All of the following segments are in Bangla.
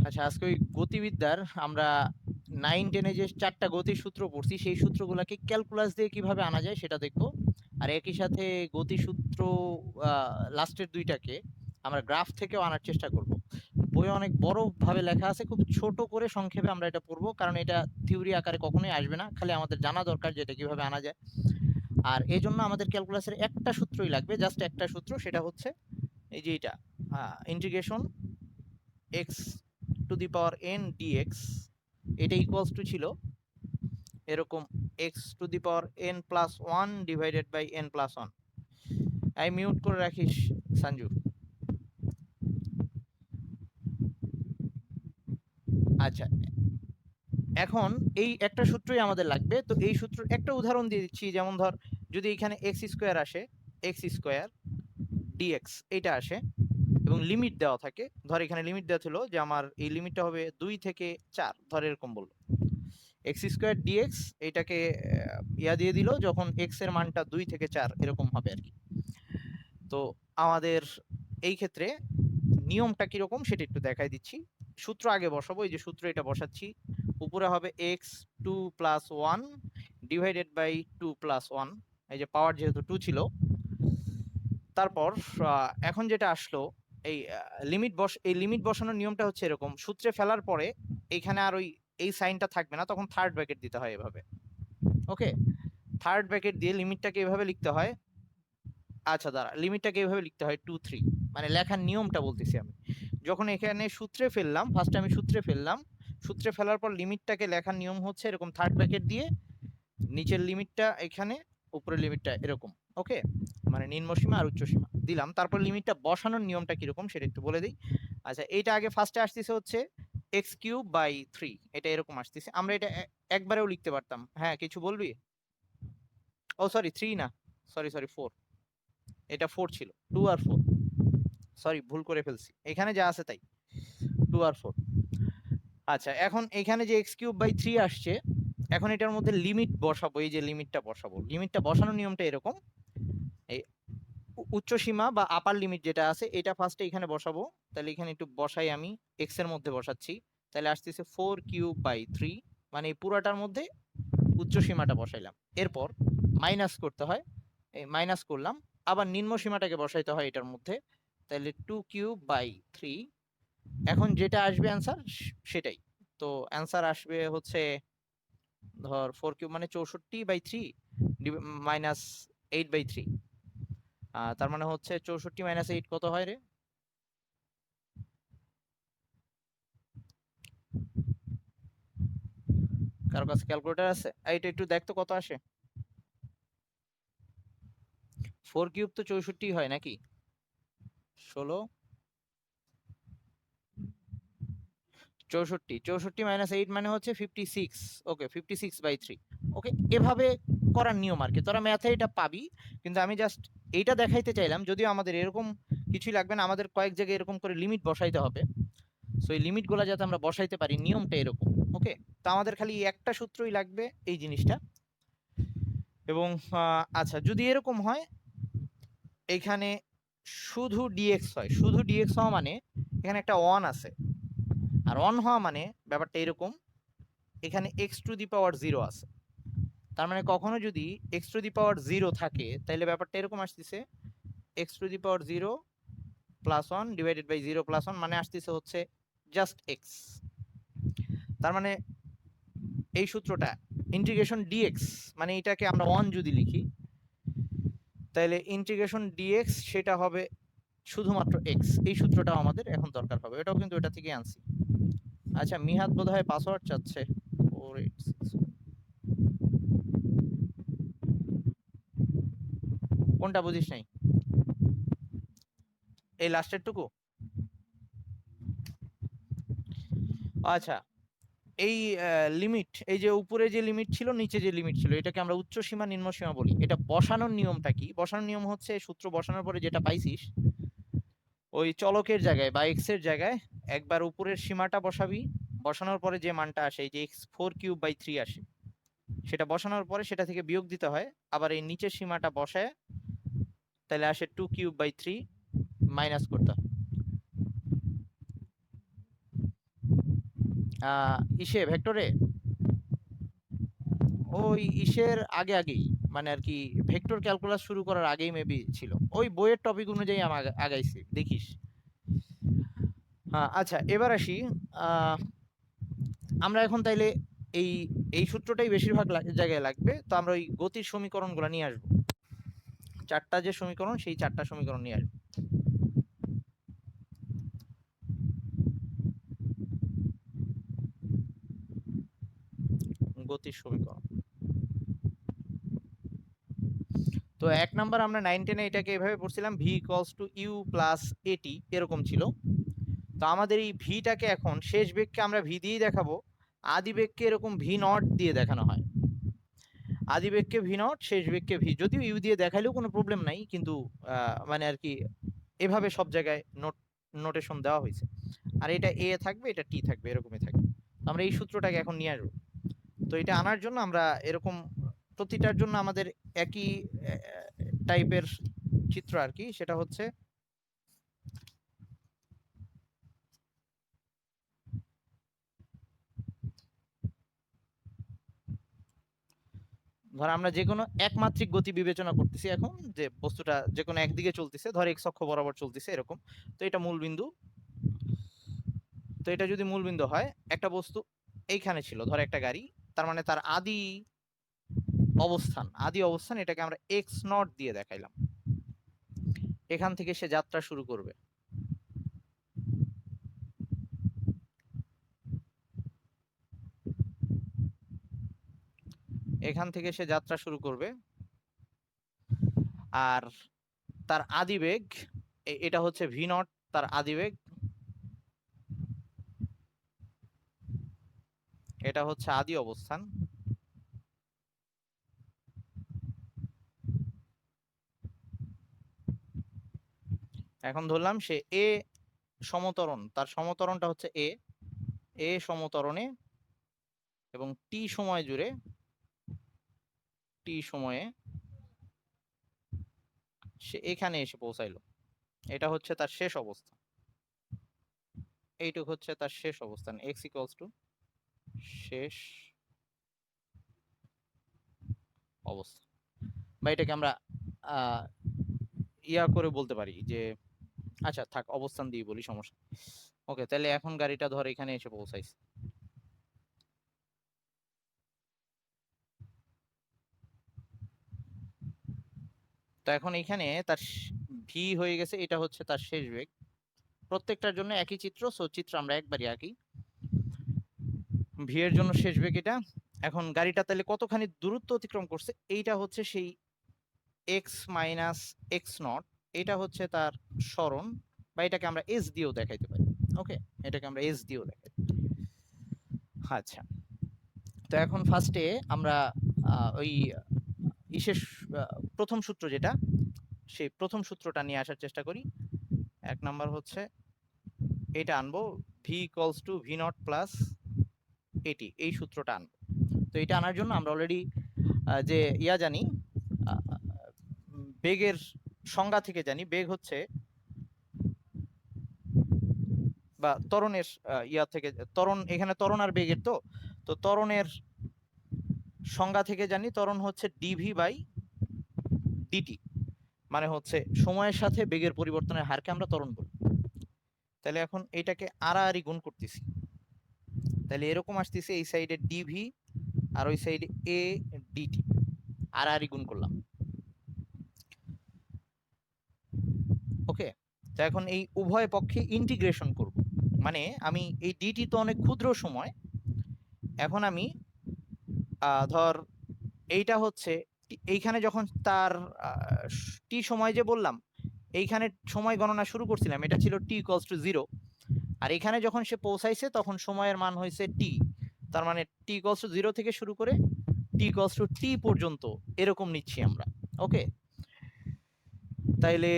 আচ্ছা, আজকে ওই গতিবিদ্যার আমরা 9-10 যে 4টা গতির সূত্র পড়ছি, সেই সূত্রগুলাকে ক্যালকুলাস দিয়ে কিভাবে আনা যায় সেটা দেখবো। আর একই সাথে গতিসূত্র লাস্টের 2টাকে আমরা গ্রাফ থেকেও আনার চেষ্টা করব। বইয়ে অনেক বড় ভাবে লেখা আছে, খুব ছোট করে সংক্ষেপে আমরা এটা পড়বো, কারণ এটা থিওরি আকারে কখনোই আসবে না। খালি আমাদের জানা দরকার যে এটা কিভাবে আনা যায়। আর এই জন্য আমাদের ক্যালকুলাসের একটা সূত্রই লাগবে, জাস্ট একটা সূত্র, সেটা হচ্ছে এই যে এটা, integration X to the power N D X. এটা ইকুয়ালস টু ছিল এরকম X to the power N plus one divided by N plus one. আই মিউট করে রাখিস সঞ্জু। আচ্ছা, এখন এই একটা সূত্রই আমাদের লাগবে। তো এই সূত্র একটা উদাহরণ দিয়ে দিচ্ছি, যেমন ধর যদি এখানে এক্স স্কোয়ার আসে, এক্স স্কোয়ার ডিএক্স এটা আসে এবং লিমিট দেওয়া থাকে। ধর এখানে লিমিট দেওয়া ছিল যে আমার এই লিমিটটা হবে 2 থেকে 4, ধর এরকম বললো এক্স স্কোয়ার ডিএক্স, এটাকে ইয়া দিয়ে দিল যখন এক্স এর মানটা 2 থেকে 4 এরকম হবে আর কি। তো আমাদের এই ক্ষেত্রে নিয়মটা কিরকম সেটা একটু দেখাই দিচ্ছি। সূত্র আগে বসাবো, এই যে সূত্র এটা বসাচ্ছি। উপরে হবে X two plus one divided by two plus one, এই যে পাওয়ার যেহেতু 2 ছিল। তারপর এখন যেটা আসলো, এই লিমিট বসানোর নিয়মটা হচ্ছে এরকম, সূত্রে ফেলার পরে এইখানে আর ওই এই সাইনটা থাকবে না, তখন থার্ড ব্র্যাকেট দিতে হয় এভাবে। ওকে, থার্ড ব্র্যাকেট দিয়ে লিমিটটাকে এভাবে লিখতে হয়। আচ্ছা দাঁড়া, লিমিটটাকে এভাবে লিখতে হয় 2 3, মানে লেখার নিয়মটা বলতেছি আমি। যখন এখানে সূত্রে ফেললাম, ফার্স্টে আমি সূত্রে ফেললাম, সূত্রে ফেলার পর লিমিটটাকে লেখার নিয়ম হচ্ছে এরকম, থার্ড ব্র্যাকেট দিয়ে নিচের লিমিটটা এখানে, উপরের লিমিটটা এরকম। ওকে, মানে নিম্ন সীমা আর উচ্চ সীমা দিলাম। তারপর লিমিটটা বসানোর নিয়মটা কিরকম সেটা একটু বলে দিই। আচ্ছা, এইটা আগে ফার্স্টে আসতেছে হচ্ছে এক্স কিউব বাই 3, এটা এরকম আসতেছে। আমরা এটা একবারেও লিখতে পারতাম। হ্যাঁ, কিছু বলবি? ও সরি, 3 না, সরি সরি 4, এটা 4 ছিল, 2 আর 4, সরি ভুল করে ফেলছি, এখানে যা আছে তাই, 2 আর 4। আচ্ছা, এখন এখানে যে এক্স কিউব বাই 3 আসছে, এখন এটার মধ্যে লিমিট বসাবো। এই যে লিমিটটা বসাবো, লিমিটটা বসানোর নিয়মটা এরকম, এই উচ্চ সীমা বা আপার লিমিট যেটা আছে এটা ফার্স্টে এখানে বসাবো। তাহলে এখানে একটু বসাই, আমি এক্স এর মধ্যে বসাচ্ছি। তাহলে আসতেছে 4 কিউব বাই 3, মানে এই পুরাটার মধ্যে উচ্চ সীমাটা বসাইলাম। এরপর মাইনাস করতে হয়, এই মাইনাস করলাম, আবার নিম্ন সীমাটাকে বসাইতে হয় এটার মধ্যে। তাহলে 2 কিউব বাই 3, এখন যেটা আসবে অ্যান্সার সেটাই। তো অ্যান্সার আসবে হচ্ছে ধর 4 কিউব মানে 64/3 মাইনাস 8/3। তার মানে হচ্ছে 64 মাইনাস 8 কত হয় রে? কারো কাছে ক্যালকুলেটর আছে? এইটা একটু দেখতো কত আসে। 4 কিউব তো 64 হয় নাকি? 16, 64 মাইনাস 8 মানে হচ্ছে 56। ওকে, 56/3। ওকে, এভাবে করার নিয়ম আর কি, তোরা ম্যাথে এটা পাবি। কিন্তু আমি জাস্ট এইটা দেখাইতে চাইলাম, যদিও আমাদের এরকম কিছুই লাগবে না, আমাদের কয়েক জায়গায় এরকম করে লিমিট বসাইতে হবে। সো এই লিমিটগুলো যাতে আমরা বসাইতে পারি, নিয়মটা এরকম। ওকে, তো আমাদের খালি একটা সূত্রই লাগবে এই জিনিসটা। এবং আচ্ছা, যদি এরকম হয় এখানে শুধু ডিএক্স হয়, শুধু ডিএক্স হওয়া মানে এখানে একটা ওয়ান আছে, আর ওয়ান হওয়া মানে ব্যাপারটা এরকম, এখানে X to the power zero আছে। তার মানে কখনো যদি X to the power zero থাকে, তাহলে ব্যাপারটা এরকম আসতেছে X to the power zero plus one divided by zero plus one, মানে আসতেছে হচ্ছে জাস্ট এক্স। তার মানে এই সূত্রটা ইন্টিগ্রেশন ডিএক্স, মানে এটাকে আমরা ওয়ান যদি লিখি, তাহলে ইন্টিগ্রেশন ডিএক্স সেটা হবে শুধুমাত্র এক্স। এই সূত্রটাও আমাদের এখন দরকার হবে, এটাও কিন্তু এটা থেকে আনছি। আচ্ছা, মিহাদ বোধহয় পাসওয়ার্ড চাচ্ছে। 486, কোনটা বুঝিস নাই? এই লাস্টের টুকু? আচ্ছা, এই লিমিট, এই যে উপরে যে লিমিট ছিল নিচে যে লিমিট ছিল, এটাকে আমরা উচ্চ সীমা নিম্ন সীমা বলি। এটা বসানোর নিয়মটা কি? বসানোর নিয়ম হচ্ছে সূত্র বসানোর পরে যেটা পাইছিস, ওই চলকের জায়গায় বা এক্স এর জায়গায় একবার উপরের সীমাটা বসাবি, বসানোর পরে যে মানটা আসে, এই যে এক্স 4 কিউব বাই 3 আসে, সেটা বসানোর পরে সেটা থেকে বিয়োগ দিতে হয়, আবার এই নিচের সীমাটা বসায়, তাহলে আসে 2 কিউব বাই 3, মাইনাস করতে হয়। ইসে ভেক্টরে ওই ইসের আগে আগেই, মানে আর কি ভেক্টর ক্যালকুলাস শুরু করার আগেই মেবি ছিল, ওই বইয়ের টপিক অনুযায়ী আমি আগাইছি, দেখিস। আচ্ছা এবার আসি, আহ, আমরা এখন তাইলে এই এই সূত্রটাই বেশিরভাগ জায়গায় লাগবে, তো আমরা ওই গতির সমীকরণগুলো নিয়ে আসবো, চারটা যে সমীকরণ সেই চারটা সমীকরণ নিয়ে আসবো। গতির সমীকরণ, তো এক নাম্বার আমরা 9-10 এটাকে এভাবে পড়ছিলাম, V equals to you plus A T, এরকম ছিল। তো আমাদের এই ভিটাকে এখন শেষ বেগকে আমরা ভি দিয়েই দেখাবো, আদি বেগকে এরকম ভি নট দিয়ে দেখানো হয়, আদি বেগকে ভি নট, শেষ বেগকে ভি, যদিও ইউ দিয়ে দেখাইলেও কোনো প্রবলেম নাই, কিন্তু মানে আর কি এভাবে সব জায়গায় নোটেশন দেওয়া হয়েছে। আর এটা এ থাকবে, এটা টি থাকবে, এরকমই থাকবে। আমরা এই সূত্রটাকে এখন নিয়ে আসবো। তো এটা আনার জন্য আমরা এরকম প্রতিটার জন্য আমাদের একই টাইপের চিত্র আর কি, সেটা হচ্ছে ধর আমরা যে কোনো একমাত্রিক গতি বিবেচনা করতেছি এখন, যে বস্তুটা যে কোনো একদিকে চলতেছে, ধর এক্স অক্ষ বরাবর চলতেছে এরকম, তো এটা মূল বিন্দু। তো এটা যদি মূল বিন্দু হয়, একটা বস্তু এইখানে ছিল, ধর একটা গাড়ি, তার মানে তার আদি অবস্থান এটাকে আমরা এক্স নট দিয়ে দেখাইলাম, এখান থেকে সে যাত্রা শুরু করবে, এখান থেকে সে যাত্রা শুরু করবে। আর তার আদিবেগ এটা হচ্ছে ভি নট, তার আদিবেগ এটা হচ্ছে আদি অবস্থান। এখন ধরলাম সে এ সমতরণ, তার সমতরণটা হচ্ছে এ সমতরণে, এবং টি সময় জুড়ে, টি সময়ে সে এখানে এসে পৌঁছাইলো, এটা হচ্ছে তার শেষ অবস্থান, এইটুক হচ্ছে তার শেষ অবস্থান, এক্স ইকুয়ালস টু শেষ অবস্থান। বা এটাকে আমরা ইয়া করে বলতে পারি যে, আচ্ছা থাক অবস্থান দিয়ে বলি, সমস্যা। ওকে, তাহলে এখন গাড়িটা ধর এখানে এসে পৌঁছাইছে, তো এখন এখানে তার ভি হয়ে গেছে, এটা হচ্ছে তার শেষ বেগ। প্রত্যেকটার জন্য একই চিত্র, সো চিত্র আমরা একবারই আঁকি। ভি এর জন্য শেষ বেগ এটা। এখন গাড়িটা তাহলে কতখানি দূরত্ব অতিক্রম করছে, এইটা হচ্ছে সেই এক্স মাইনাস এক্স নট, এটা হচ্ছে তার সরণ, বা এটাকে আমরা এস দিয়েও দেখাইতে পারি। ওকে, এটাকে আমরা এস দিয়েও দেখাই। আচ্ছা, তো এখন ফার্স্টে আমরা ওই বিশেষ প্রথম সূত্র যেটা, সেই প্রথম সূত্রটা নিয়ে আসার চেষ্টা করি। এক নাম্বার হচ্ছে এটা আনবো, V equals to V not plus এটি, এই সূত্রটা আনবো। তো এটা আনার জন্য আমরা অলরেডি যে ইয়া জানি, বেগের সংজ্ঞা থেকে জানি, বেগ হচ্ছে, বা ত্বরণের ইয়া থেকে, ত্বরণ এখানে ত্বরণ আর বেগের, তো তো ত্বরণের সংজ্ঞা থেকে জানি, ত্বরণ হচ্ছে ডিভি বাই ডিটি, মানে হচ্ছে সময়ের সাথে বেগের পরিবর্তনের হারকে আমরা ত্বরণ বলি। তাহলে এখন এটাকে আড়াআড়ি গুণ করতেছি, তাহলে এরকম আসতেছে, এই সাইডে ডিভি আর ওই সাইডে এ ডিটি, আড়াআড়ি গুণ করলাম। ওকে, তো এখন এই উভয় পক্ষে ইন্টিগ্রেশন করব, মানে আমি এই ডিটি তো অনেক ক্ষুদ্র সময়, এখন আমি ধর এইটা হচ্ছে এইখানে যখন তার টি সময় যে বললাম, এইখানে সময় গণনা শুরু করছিলাম, এটা ছিল টি ইকুয়ালস টু 0, আর এখানে যখন সে পৌঁছাইছে তখন সময়ের মান হয়েছে টি, তার মানে টি ইকুয়ালস টু 0 থেকে শুরু করে টি ইকুয়ালস টু টি পর্যন্ত এরকম নিচ্ছি আমরা। ওকে, তাইলে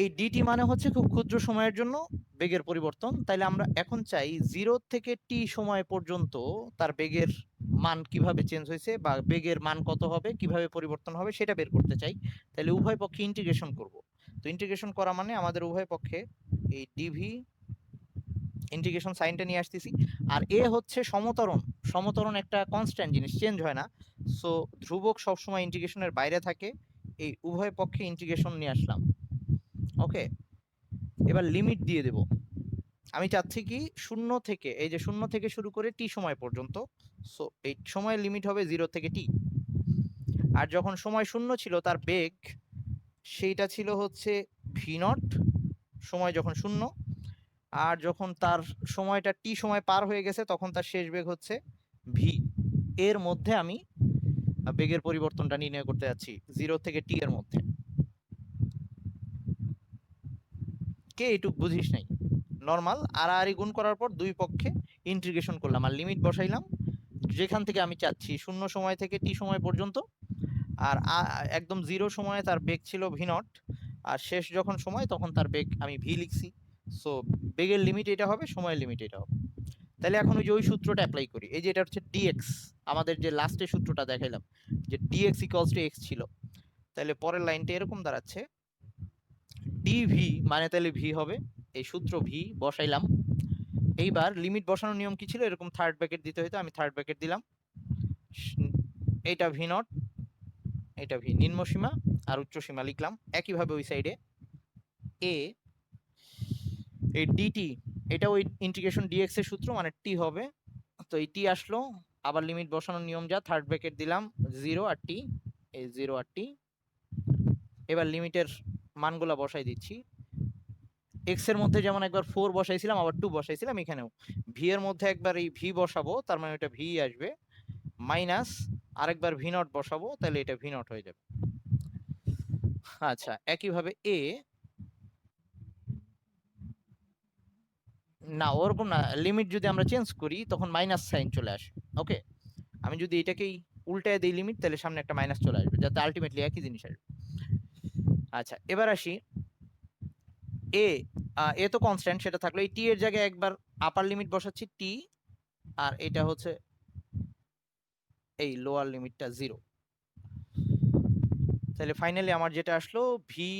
এই ডিটি মানে হচ্ছে খুব ক্ষুদ্র সময়ের জন্য বেগের পরিবর্তন, তাইলে আমরা এখন চাই 0 থেকে টি সময় পর্যন্ত তার বেগের মান কিভাবে চেঞ্জ হয়েছে, বা বেগের মান কত হবে, কিভাবে পরিবর্তন হবে, সেটা বের করতে চাই। তাহলে উভয় পক্ষে ইন্টিগ্রেশন করব। তো ইন্টিগ্রেশন করা মানে আমাদের উভয় পক্ষে এই ডিভি ইন্টিগ্রেশন সাইনটা নিয়ে আসতেছি। আর এ হচ্ছে সমতরণ। সমতরণ একটা কনস্ট্যান্ট জিনিস, চেঞ্জ হয় না। সো ধ্রুবক সবসময় ইন্টিগ্রেশনের বাইরে থাকে। এই উভয় পক্ষে ইন্টিগ্রেশন নিয়ে আসলাম। ওকে, এবার লিমিট দিয়ে দেব। আমি চাচ্ছি কি শূন্য থেকে, এই যে শূন্য থেকে শুরু করে টি সময় পর্যন্ত। সো এই সময়ের লিমিট হবে 0 থেকে টি। আর যখন সময় শূন্য ছিল তার বেগ সেইটা ছিল হচ্ছে ভি নট, সময় যখন শূন্য। আর যখন তার সময়টা টি সময় পার হয়ে গেছে তখন তার শেষ বেগ হচ্ছে ভি। এর মধ্যে আমি বেগের পরিবর্তনটা নির্ণয় করতে যাচ্ছি 0 থেকে টি এর মধ্যে। কে এইটুক বুঝিস নাই? নর্মাল আড়াআড়ি গুণ করার পর দুই পক্ষে ইন্টিগ্রেশন করলাম আর লিমিট বসাইলাম যেখান থেকে আমি চাচ্ছি শূন্য সময় থেকে টি সময় পর্যন্ত। আর একদম 0 সময়ে তার বেগ ছিল ভি নট, আর শেষ যখন সময় তখন তার বেগ আমি ভি লিখছি। সো বেগের লিমিট এটা হবে, সময়ের লিমিট এটা হবে। তাহলে এখন ওই যে ওই সূত্রটা অ্যাপ্লাই করি। এই যে এটা হচ্ছে ডিএক্স, আমাদের যে লাস্টের সূত্রটা দেখাইলাম যে ডিএক্স ইকুয়ালস টু এক্স ছিল। তাহলে পরের লাইনটা এরকম দাঁড়াচ্ছে, ডিভি মানে তাহলে ভি হবে, এই সূত্র ভি বসাইলাম। এইবার লিমিট বসানোর নিয়ম কি ছিল, এরকম থার্ড ব্র্যাকেট দিতে হইতো, আমি থার্ড ব্র্যাকেট দিলাম। এটা ভি নট, এটা ভি নিম্ন সীমা, আর উচ্চ সীমা লিখলাম। একইভাবে ওই সাইডে এ এই ডিটি, এটা ওই ইন্টিগ্রেশন ডিএক্স এর সূত্র মানে টি হবে। তো এই টি আসলো, আবার লিমিট বসানোর নিয়ম যা, থার্ড ব্র্যাকেট দিলাম 0 আর টি, এই 0 আর টি। এবার লিমিটের মানগুলা বসাই দিচ্ছি। এক্স এর মধ্যে যেমন একবার 4 বসাইছিলাম আবার 2 বসাইছিলাম, এখানেও ভি এর মধ্যে একবার এই ভি বসাবো, তার মানে এটা ভি আসবে, মাইনাস আরেকবার ভি নট বসাবো, তাহলে এটা ভি নট হয়ে যাবে। আচ্ছা, একইভাবে এ, না ওরকম না, লিমিট যদি আমরা চেঞ্জ করি তখন মাইনাস সাইন চলে আসে। ওকে, আমি যদি এটাকেই উল্টায় দিই লিমিট, তাহলে সামনে একটা মাইনাস চলে আসবে, যাতে আলটিমেটলি একই জিনিস আসবে। আচ্ছা, এবার আসি এ। এ তো কনস্ট্যান্ট, সেটা থাকলো। এই টি এর জায়গায় একবার আপার লিমিট বসাচ্ছি টি, আর এটা হচ্ছে এই লোয়ার লিমিটটা 0। তাহলে ফাইনালি আমার যেটা আসলো ভি,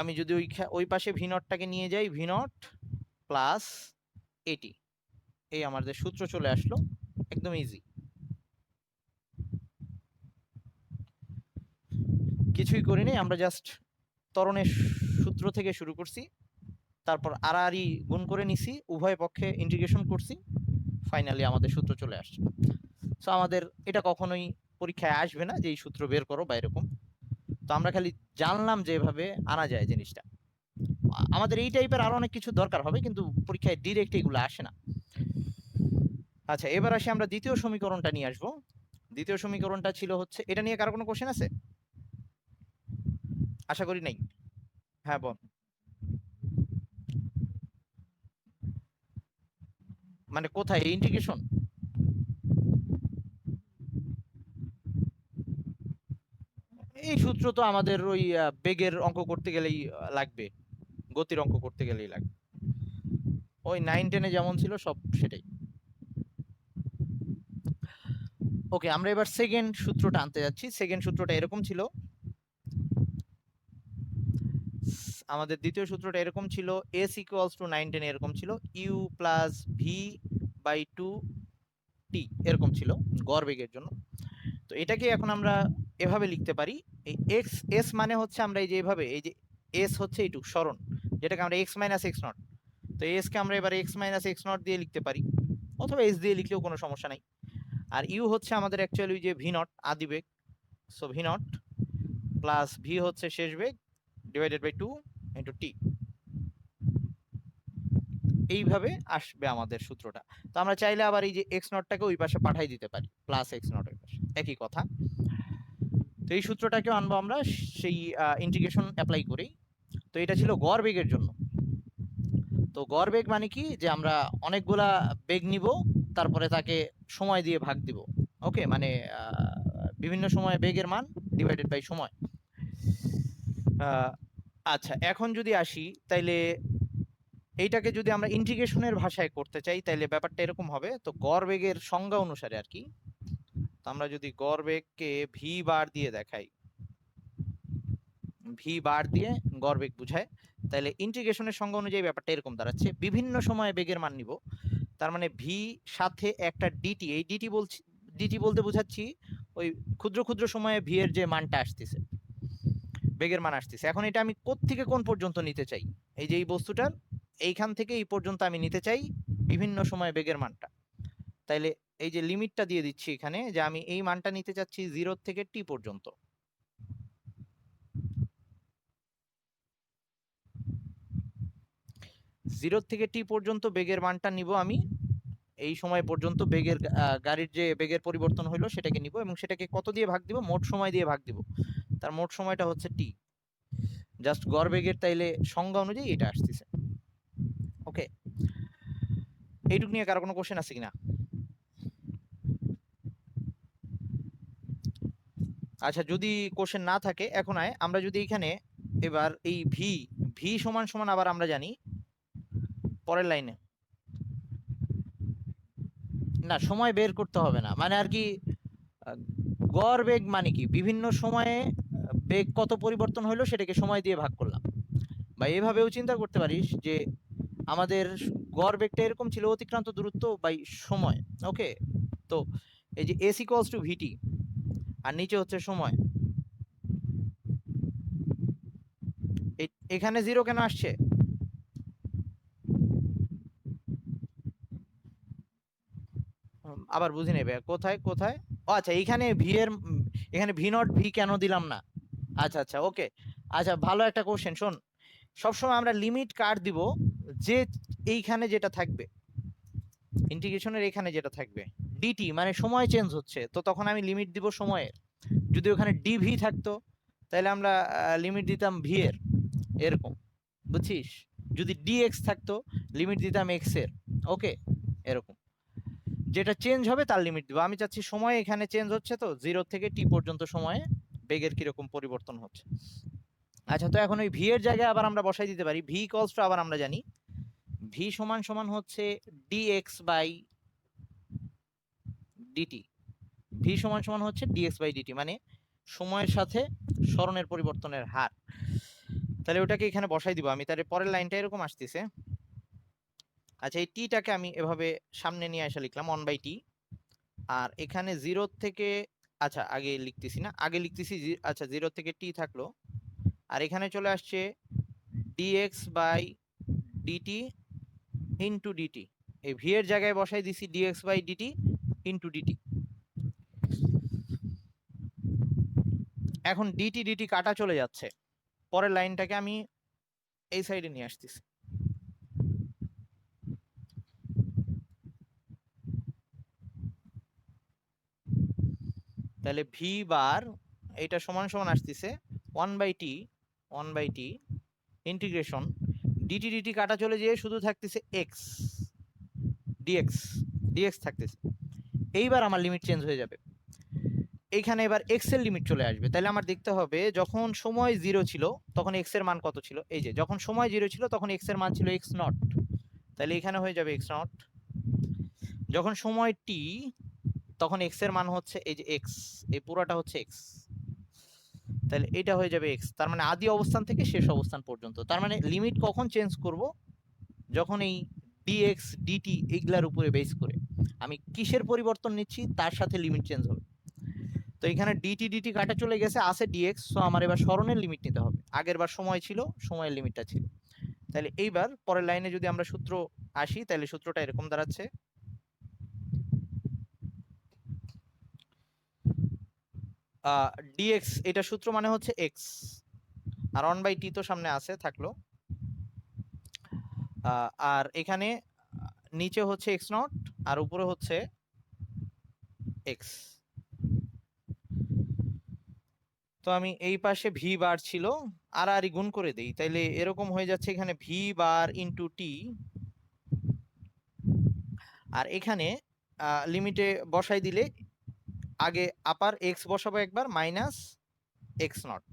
আমি যদি ওই পাশে ভি নটটাকে নিয়ে যাই, ভি নট প্লাস এটি, এই আমাদের সূত্র চলে আসলো, একদম ইজি। কিছুই করিনি, আমরা জাস্ট ত্বরণের সূত্র থেকে শুরু করছি, তারপর আড়াআড়ি গুণ করে নিছি, উভয় পক্ষে ইন্টিগ্রেশন করছি, ফাইনালি আমাদের সূত্র চলে আসছে। সো আমাদের এটা কখনোই পরীক্ষায় আসবে না যে এই সূত্র বের করো বা এরকম। তো আমরা খালি জানলাম যে এভাবে আনা যায় জিনিসটা। আমাদের এই টাইপের আরো অনেক কিছু দরকার হবে, কিন্তু পরীক্ষায় ডিরেক্ট এগুলো আসে না। আচ্ছা, এবার আসি আমরা দ্বিতীয় সমীকরণটা নিয়ে আসবো। দ্বিতীয় সমীকরণটা ছিল হচ্ছে, এটা নিয়ে কারো কোনো কোশ্চেন আছে? আশা করি নাই। হ্যাঁ বল। মানে কোথায় ইন্টিগ্রেশন? এই সূত্র তো আমাদের ওই বেগের অঙ্ক করতে গেলেই লাগবে, গতির অঙ্ক করতে গেলেই লাগবে। ওই 9-10-এ যেমন ছিল সব সেটাই। ওকে, আমরা এবার সেকেন্ড সূত্রটা আনতে যাচ্ছি। সেকেন্ড সূত্রটা এরকম ছিল, আমাদের দ্বিতীয় সূত্রটা এরকম ছিল, এস ইকুয়ালস টু 9-10 এরকম ছিল, ইউ প্লাস ভি বাই 2 টি এরকম ছিল গড় বেগের জন্য। তো এটাকে এখন আমরা এভাবে লিখতে পারি, এই এক্স এস মানে হচ্ছে আমরা এই যে এভাবে, এই যে এস হচ্ছে এইটুক সরণ, যেটাকে আমরা এক্স মাইনাস এক্স নট, তো এস কে আমরা এবার এক্স মাইনাস এক্স নট দিয়ে লিখতে পারি, অথবা এস দিয়ে লিখলেও কোনো সমস্যা নাই। আর ইউ হচ্ছে আমাদের অ্যাকচুয়ালি যে ভি নট আদি বেগ, so v not plus v হচ্ছে শেষ বেগ ডিভাইডেড বাই 2 ইন্টু টি। এইভাবে আসবে আমাদের সূত্রটা। তো আমরা চাইলে আবার এই যে এক্স নটটাকে ওই পাশে পাঠাই দিতে পারি, প্লাস এক্স নট ওই পাশে, একই কথা। তো এই সূত্রটাকেও আনবো আমরা সেই ইন্টিগ্রেশন অ্যাপ্লাই করেই। তো এটা ছিল গড় বেগের জন্য। তো গড় বেগ মানে কি, যে আমরা অনেকগুলা বেগ নিব, তারপরে তাকে সময় দিয়ে ভাগ দিব। ওকে, মানে বিভিন্ন সময় বেগের মান ডিভাইডেড বাই সময়। আচ্ছা, এখন যদি আসি, তাইলে এইটাকে যদি আমরা ইন্টিগ্রেশনের ভাষায় করতে চাই, তাইলে ব্যাপারটা এরকম হবে। তো গড় বেগের সংজ্ঞা অনুসারে আর কি, তো আমরা যদি গড় বেগকে ভি বার দিয়ে দেখাই, ভি বার দিয়ে গড় বেগ বুঝায়, তাহলে ইন্টিগ্রেশনের সংজ্ঞা অনুযায়ী ব্যাপারটা এরকম দাঁড়াচ্ছে, বিভিন্ন সময়ে বেগের মান নিব, তার মানে ভি সাথে একটা ডিটি, এই ডিটি বলতে বোঝাচ্ছি ওই ক্ষুদ্র ক্ষুদ্র সময়ে ভি এর যে মানটা আসতেছে, বেগের মান আসতেছে। এখন এটা আমি কোত্থেকে কোন পর্যন্ত নিতে চাই, এই যে এই বস্তুটার এইখান থেকে এই পর্যন্ত আমি নিতে চাই বিভিন্ন সময় বেগের মানটা। তাইলে এই যে লিমিটটা দিয়ে দিচ্ছি এখানে, যে আমি এই মানটা নিতে চাচ্ছি 0 থেকে টি পর্যন্ত। জিরো থেকে টি পর্যন্ত বেগের মানটা নিব আমি, এই সময় পর্যন্ত বেগের গাড়ির যে বেগের পরিবর্তন হলো সেটাকে নিব, এবং সেটাকে কত দিয়ে ভাগ দিব, মোট সময় দিয়ে ভাগ দিব। তার মোট সময়টা হচ্ছে টি, জাস্ট গড় বেগের তাইলে সংজ্ঞা অনুযায়ী এটা আসতেছে। ওকে, এইটুক নিয়ে কারো কোনো কোশ্চেন আছে কিনা? আচ্ছা, যদি কোশ্চেন না থাকে, এখন আমরা যদি এখানে এবার এই ভি ভি সমান সমান আবার আমরা জানি পরের লাইনে, না সময় বের করতে হবে না, মানে আর কি গড় বেগ মানে কি বিভিন্ন সময়ে বেগ কত পরিবর্তন হলো সেটাকে সময় দিয়ে ভাগ করলাম। বা এভাবেও চিন্তা করতে পারিস যে আমাদের গড় বেগটা এরকম ছিল, অতিক্রান্ত দূরত্ব বাই সময়। ওকে, তো এই যে এস ইকুয়ালস টু ভিটি, আর নিচে হচ্ছে সময়, এখানে জিরো কেন আসছে? আবার বুঝি নেবে কোথায় কোথায়, ও আচ্ছা এইখানে ভি এর এখানে ভি নট ভি কেন দিলাম না? আচ্ছা আচ্ছা, ওকে, আচ্ছা ভালো একটা কোশ্চেন। শোন, সবসময় আমরা লিমিট কার দিব, যে এইখানে যেটা থাকবে ইন্টিগ্রেশনের এখানে যেটা থাকবে ডিটি, মানে সময় চেঞ্জ হচ্ছে, তো তখন আমি লিমিট দিব সময়ের। যদি ওখানে ডিভি থাকতো তাহলে আমরা লিমিট দিতাম ভি এর, এরকম, বুঝছিস? যদি ডিএক্স থাকতো লিমিট দিতাম এক্স এর। ওকে, এরকম যেটা চেঞ্জ হবে তার লিমিট দিব। আমি চাচ্ছি সময় এখানে চেঞ্জ হচ্ছে, তো 0 থেকে টি পর্যন্ত সময়ে বেগের কিরকম পরিবর্তন হচ্ছে। আচ্ছা, তো এখন ওই ভি এর জায়গায় আবার আমরা বসাই দিতে পারি ভি ইকুয়ালস টু, আবার আমরা জানি ভি সমান সমান হচ্ছে ডিএক্স বাই ডিটি। ভি সমান সমান হচ্ছে ডিএক্স বাই ডিটি, মানে সময়ের সাথে স্মরণের পরিবর্তনের হার। তাহলে ওটাকে এখানে বসাই দিব আমি। তাহলে পরের লাইনটা এরকম আসতেছে। আচ্ছা, এই টিটাকে আমি এভাবে সামনে নিয়ে আসা লিখলাম 1/t, আর এখানে 0 থেকে, আচ্ছা আগে লিখতেছি না, আগে লিখতেছি আচ্ছা 0 থেকে টি থাকলো, আর এখানে চলে আসছে dx by D T into D T. এই ভি এর জায়গায় বসাই দিছি dx by D T into D T. এখন ডিটি ডিটি কাটা চলে যাচ্ছে, পরের লাইনটাকে আমি এই সাইডে নিয়ে আসতেছি। তাহলে ভি বার এটা সমান সমান আসতেছে 1/t ইন্টিগ্রেশন ডিটি ডিটি কাটা চলে যেয়ে শুধু থাকতেছে এক্স, ডিএক্স ডিএক্স থাকতেছে। এইবার আমার লিমিট চেঞ্জ হয়ে যাবে, এইখানে এবার এক্স এর লিমিট চলে আসবে। তাহলে আমার দেখতে হবে যখন সময় 0 ছিল তখন এক্স এর মান কত ছিল, এই যে যখন সময় 0 ছিল তখন এক্স এর মান ছিল এক্স নট, তাহলে এখানে হয়ে যাবে এক্স নট। যখন সময় টি তখন এক্স এর মান হচ্ছে এই যে এক্স, এই পুরোটা হচ্ছে এক্স, তাহলে এটা হয়ে যাবে এক্স। তার মানে আদি অবস্থান থেকে শেষ অবস্থান পর্যন্ত। তার মানে লিমিট কখন চেঞ্জ করব, যখন এই ডিএক্স ডিটি এইগুলার উপরে বেস করে আমি কিসের পরিবর্তন নিচ্ছি তার সাথে লিমিট চেঞ্জ হবে। তো এখানে ডিটি ডিটি কাটা চলে গেছে, আছে ডিএক্স, সো আমার এবার স্মরণের লিমিট নিতে হবে। আগের বার সময় ছিল, সময়ের লিমিটটা ছিল। তাহলে এইবার পরের লাইনে যদি আমরা সূত্র আসি, তাহলে সূত্রটা এরকম দাঁড়াচ্ছে, ডিএক্স এটা সূত্র মানে হচ্ছে এক্স, আর 1/t তো সামনে আছে থাকলো, আর এখানে নিচে হচ্ছে এক্স নট আর উপরে হচ্ছে এক্স। তো আমি এই পাশে ভি বার ছিল আর আর গুণ করে দেই, তাইলে এরকম হয়ে যাচ্ছে এখানে ভি বার ইন্টু টি, আর এখানে লিমিটে বসাই দিলে আগে আপার এক্স বসাবো একবার, মাইনাস এক্স নট,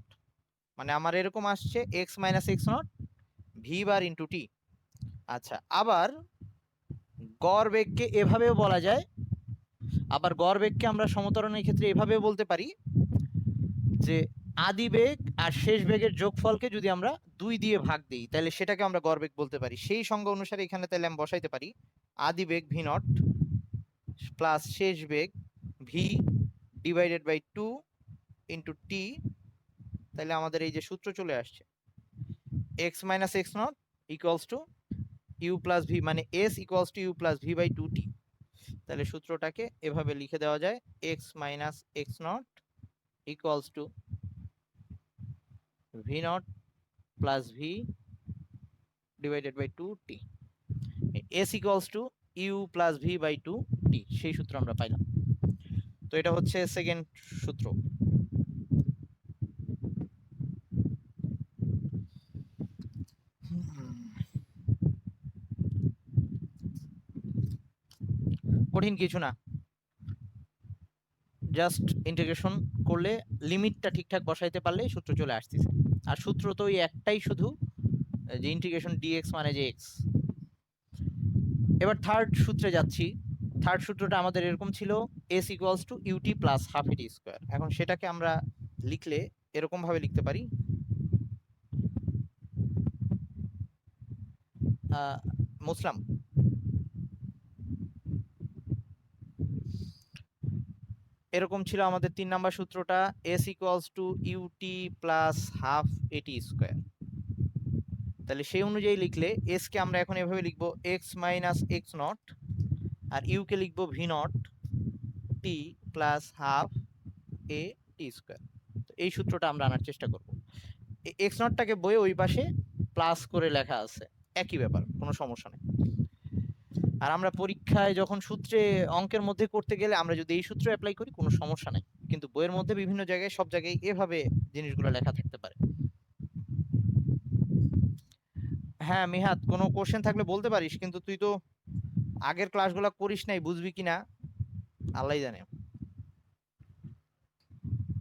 মানে আমার এরকম আসছে x minus x not v বার ইন্টু টি। আচ্ছা, আবার গড় বেগকে এভাবেও বলা যায়, আবার গড় বেগকে আমরা সমতরণের ক্ষেত্রে এভাবেও বলতে পারি যে আদি বেগ আর শেষ বেগের যোগফলকে যদি আমরা 2 দিয়ে ভাগ দিই তাহলে সেটাকে আমরা গড় বেগ বলতে পারি। সেই সংজ্ঞা অনুসারে এখানে তাহলে আমি বসাইতে পারি আদি বেগ ভি নট প্লাস শেষ বেগ v divided by 2 into t. তাহলে আমাদের এই যে সূত্র চলে আসছে x minus x not equals to you plus v, মানে s equals to you plus v by 2t। তাহলে সূত্রটাকে এভাবে লিখে দেওয়া যায় x minus x not equals to V not plus v divided by 2t, s equals to you plus v by 2t। সেই সূত্র আমরা পাইলাম। তো এটা হচ্ছে সেকেন্ড সূত্র। কঠিন কিছু না, জাস্ট ইন্টিগ্রেশন করলে লিমিটটা ঠিকঠাক বসাইতে পারলে সূত্র চলে আসতেছে। আর সূত্র তো ওই একটাই শুধু, যে ইন্টিগ্রেশন ডিএক্স মানে যে এক্স। এবার থার্ড সূত্রে যাচ্ছি। থার্ড সূত্রটা আমাদের এরকম ছিল S equals to U T plus half A T square. এখন সেটাকে আমরা লিখলে এরকম ভাবে লিখতে পারি, মুসলাম এরকম ছিল আমাদের 3 নাম্বার সূত্রটা S equals to U T plus half A T square. তাহলে সেই অনুযায়ী লিখলে এস কে আমরা এখন এভাবে লিখবো এক্স মাইনাস এক্স নট আর ইউ কে লিখবো v not t plus half A T square. তো এই সূত্রটা আমরা আনার চেষ্টা করব। এক্স নটটাকে বইয়ে ওই পাশে প্লাস করে লেখা আছে, একই ব্যাপার, কোনো সমস্যা নেই। আর আমরা পরীক্ষায় যখন সূত্রে অঙ্কের মধ্যে করতে গেলে আমরা যদি এই সূত্র অ্যাপ্লাই করি কোনো সমস্যা নেই, কিন্তু বইয়ের মধ্যে বিভিন্ন জায়গায় সব জায়গায় এভাবে জিনিসগুলো লেখা থাকতে পারে। হ্যাঁ মিহাত, কোনো কোশ্চেন থাকলে বলতে পারিস, কিন্তু তুই তো আগের ক্লাসগুলো করিস নাই, বুঝবি কিনা আল্লাহ জানে।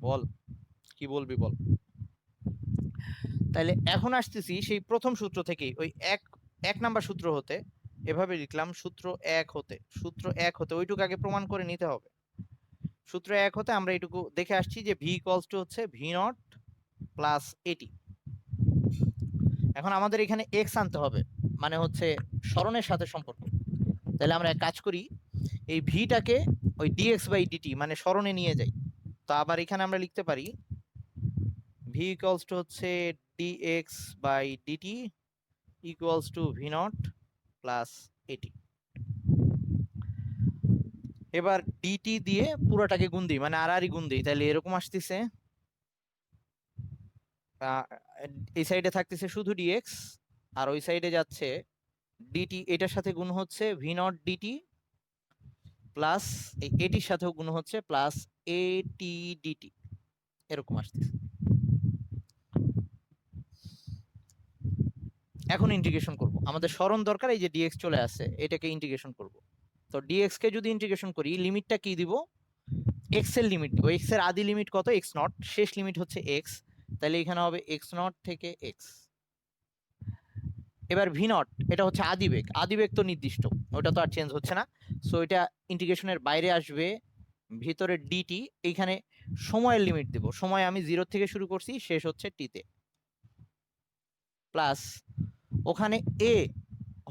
বল কি বলবি বল। তাইলে এখন আসতেছি সেই প্রথম সূত্র থেকেই, ওই এক নাম্বার সূত্র হতে এভাবে লিখলাম সূত্র এক হতে ওইটুকু আগে প্রমাণ করে নিতে হবে। সূত্র এক হতে আমরা এইটুকু দেখে আসছি যে ভি ইকুয়ালস টু হচ্ছে ভি নট প্লাস এটি। এখন আমাদের এখানে এক্স আনতে হবে, মানে হচ্ছে সরণের সাথে সম্পর্ক। তাহলে আমরা এক কাজ করি, এই ভিটাকে ওই ডিএক্স বাই ডিটি মানে সরণে নিয়ে যাই। তো আবার এখানে আমরা লিখতে পারি ভি ইকুয়ালস টু হচ্ছে D X by D T equals to V not plus A T. এবার ডিটি দিয়ে পুরোটাকে গুণ দিই, মানে আর গুণ দিই, তাহলে এরকম আসতেছে এই সাইডে থাকতেছে শুধু ডিএক্স আর ওই সাইডে যাচ্ছে ডিটি, এটার সাথে গুণ হচ্ছে ভি নট ডিটি প্লাস এটির সাথেও গুণ হচ্ছে প্লাস এটি ডিটি, এরকম আসতেছে। এখন ইন্টিগ্রেশন করব, আমাদের সরণ দরকার, এই যে ডিএক্স চলে আসছে এটাকে ইন্টিগ্রেশন করব। তো ডিএক্স কে যদি ইন্টিগ্রেশন করি লিমিটটা কি দিব, এক্স এর লিমিট দিব। এক্স এর আদি লিমিট কত, এক্স নট, শেষ লিমিট হচ্ছে এক্স, তাহলে এখানে হবে এক্স নট থেকে এক্স। এবার ভি নট এটা হচ্ছে আদি বেগ তো নির্দিষ্ট, ওটা তো আর চেঞ্জ হচ্ছে না, সো এটা ইন্টিগ্রেশনের বাইরে আসবে। ভিতরে ডিটি, এইখানে সময়ের লিমিট দেব, সময় আমি 0 থেকে শুরু করছি, শেষ হচ্ছে টিতে, প্লাস ওখানে এ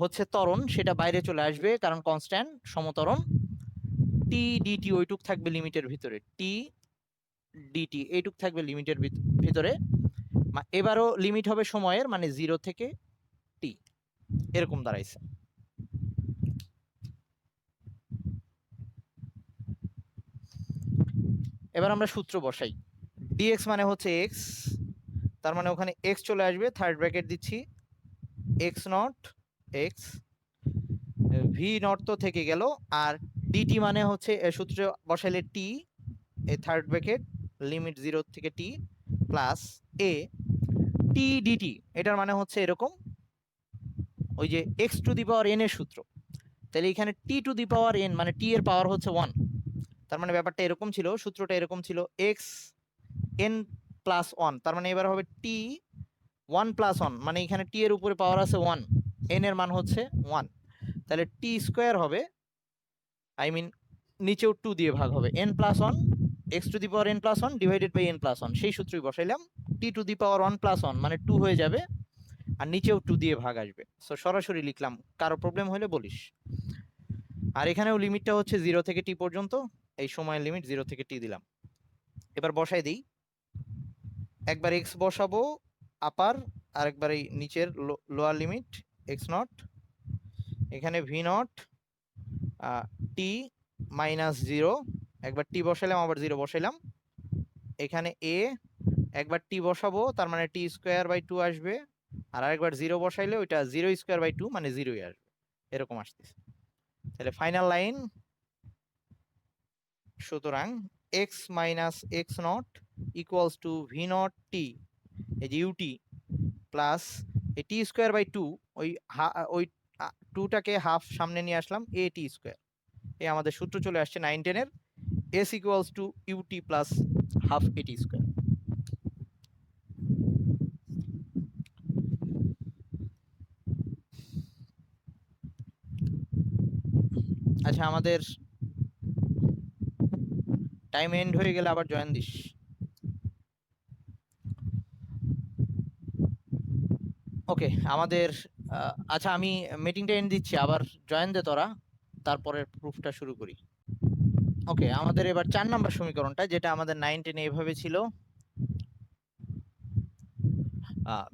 হচ্ছে ত্বরণ, সেটা বাইরে চলে আসবে কারণ কনস্ট্যান্ট সমত্বরণ। টি ডিটি ওইটুক থাকবে লিমিটের ভিতরে, টি ডিটি এইটুক থাকবে লিমিটের ভিতরে। এবারও লিমিট হবে সময়ের, মানে 0 থেকে টি, এরকম দাঁড়াইছে। এবার আমরা সূত্র বসাই, ডিএক্স মানে হচ্ছে এক্স, তার মানে ওখানে এক্স চলে আসবে, থার্ড ব্র্যাকেট দিচ্ছি x not x, V naught তো থেকে গেল, আর ডিটি মানে হচ্ছে সূত্রে বসাইলে টি, এ থার্ড ব্র্যাকেট লিমিট 0 থেকে টি প্লাস এ টি ডিটি, এটার মানে হচ্ছে এরকম, ওই যে x to the power N এর সূত্র। তাহলে এখানে টি টু দি পাওয়ার এন মানে টি এর পাওয়ার হচ্ছে 1, তার মানে ব্যাপারটা এরকম ছিল, সূত্রটা এরকম ছিল এক্স এন প্লাস 1, তার মানে এবার হবে টি 1 প্লাস 1, মানে এখানে টি এর উপরে পাওয়ার আছে 1, এন এর মান হচ্ছে 1, তাহলে টি স্কোয়ার হবে, আই মিন নিচেও 2 দিয়ে ভাগ হবে, N plus 1 X to the power N plus 1 divided by N plus 1, সেই সূত্রই বসাইলাম। টি টু দি পাওয়ার 1 প্লাস 1 মানে 2 হয়ে যাবে, আর নিচেও 2 দিয়ে ভাগ আসবে। সো সরাসরি লিখলাম, কারো প্রবলেম হলে বলিস। আর এখানেও লিমিটটা হচ্ছে 0 থেকে টি পর্যন্ত, এই সময়ের লিমিট 0 থেকে টি দিলাম। এবার বসাই দিই, একবার এক্স বসাবো আপার, আর একবার এই নিচের লোয়ার লিমিট এক্স নট, এখানে ভি নট টি মাইনাস 0, একবার টি বসাইলাম আবার 0 বসাইলাম, এখানে এ একবার টি বসাবো তার মানে টি স্কোয়ার বাই 2 আসবে, আর আরেকবার 0 বসাইলে ওইটা 0 স্কোয়ার বাই 2 মানে 0ই আসবে, এরকম আসতেছে। তাহলে ফাইনাল লাইন, সুতরাং x minus x not equals to V not t, এই যে ইউটি প্লাস এই টি স্কোয়ার বাই 2, ওই 2টাকে হাফ সামনে নিয়ে আসলাম, এ টি স্কোয়ার। এই আমাদের সূত্র চলে আসছে 9-10 এর, S equals to U T plus half A T square. আচ্ছা, আমাদের টাইম এন্ড হয়ে গেলে আবার জয়েন দিস। ওকে, আমাদের আচ্ছা আমি মিটিংটা এন্ড দিচ্ছি, আবার জয়েন দে তোরা, তারপরে প্রুফটা শুরু করি। ওকে, আমাদের এবার 4 নাম্বার সমীকরণটা, যেটা আমাদের 9-10 এইভাবে ছিল,